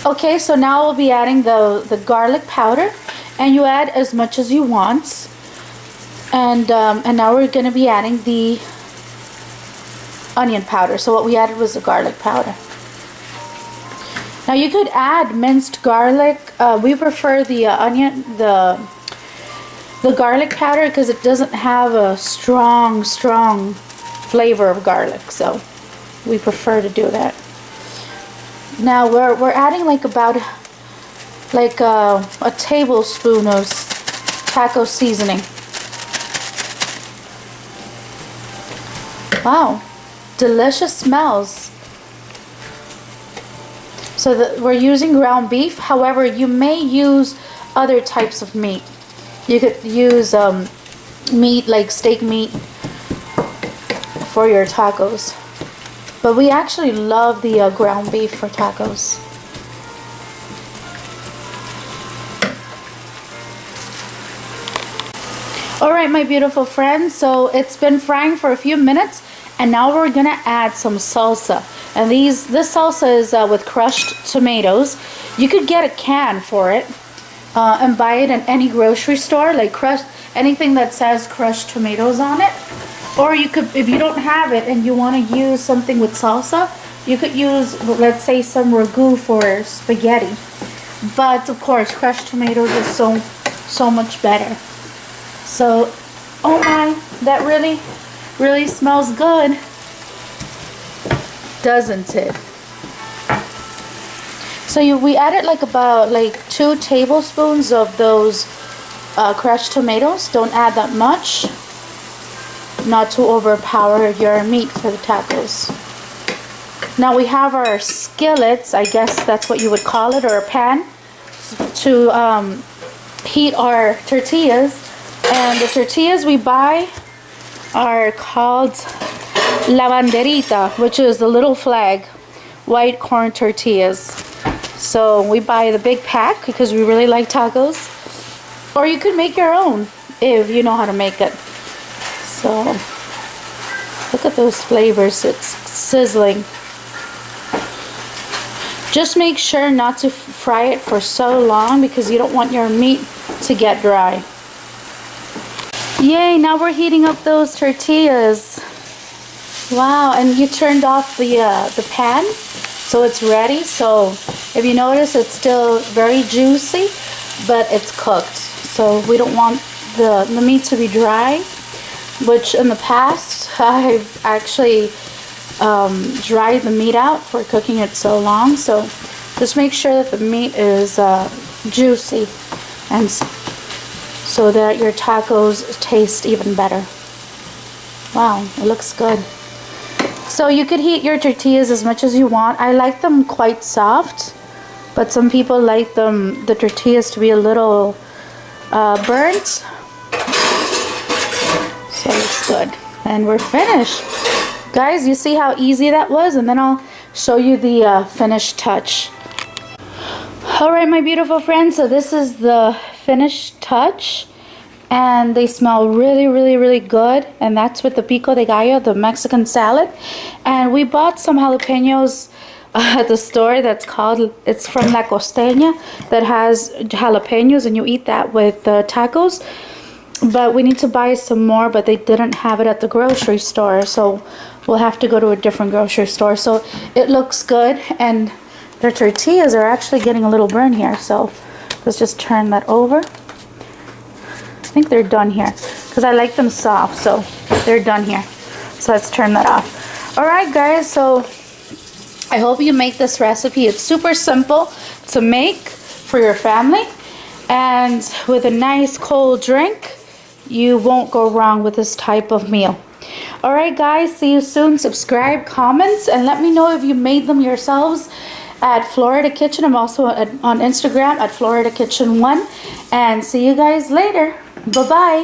Okay, so now we'll be adding the garlic powder, and you add as much as you want. And now we're going to be adding the onion powder. So what we added was the garlic powder. Now you could add minced garlic. We prefer the garlic powder because it doesn't have a strong flavor of garlic. So we prefer to do that. Now we're adding like about a tablespoon of taco seasoning. Wow, delicious smells. So we're using ground beef. However, you may use other types of meat. You could use meat like steak meat for your tacos. But we actually love the ground beef for tacos. Alright, my beautiful friends, so it's been frying for a few minutes, and now we're gonna add some salsa. And this salsa is with crushed tomatoes. You could get a can for it and buy it in any grocery store, like anything that says crushed tomatoes on it. Or you could, if you don't have it and you want to use something with salsa, you could use, let's say, some ragu for spaghetti. But of course, crushed tomatoes is so much better. So, oh my, that really smells good, doesn't it? So we added about 2 tablespoons of those crushed tomatoes. Don't add that much, not to overpower your meat for the tacos. Now we have our skillets, I guess that's what you would call it, or a pan, to heat our tortillas. And the tortillas we buy are called la banderita, which is the little flag, white corn tortillas. So we buy the big pack because we really like tacos. Or you could make your own if you know how to make it. So look at those flavors, it's sizzling. Just make sure not to fry it for so long because you don't want your meat to get dry. Yay, now we're heating up those tortillas. Wow, and you turned off the pan, so it's ready. So if you notice, it's still very juicy, but it's cooked. So we don't want the meat to be dry, which in the past, I've actually dried the meat out for cooking it so long. So just make sure that the meat is juicy, and so that your tacos taste even better. Wow, it looks good. So you could heat your tortillas as much as you want. I like them quite soft, but some people like the tortillas to be a little burnt. So it's good. And we're finished. Guys, you see how easy that was? And then I'll show you the finished touch. Alright, my beautiful friends, so this is the finished touch, and they smell really good, and that's with the pico de gallo, the Mexican salad. And we bought some jalapenos at the store it's from La Costeña, that has jalapenos, and you eat that with tacos. But we need to buy some more, but they didn't have it at the grocery store, so we'll have to go to a different grocery store. So it looks good, and their tortillas are actually getting a little burn here, so let's just turn that over. I think they're done here because I like them soft, so they're done here. So let's turn that off. Alright guys, so I hope you make this recipe. It's super simple to make for your family, and with a nice cold drink, you won't go wrong with this type of meal. Alright guys, see you soon. Subscribe, comments, and let me know if you made them yourselves at Florida Kitchen. I'm also on Instagram at Florida Kitchen 1. And see you guys later. Bye-bye.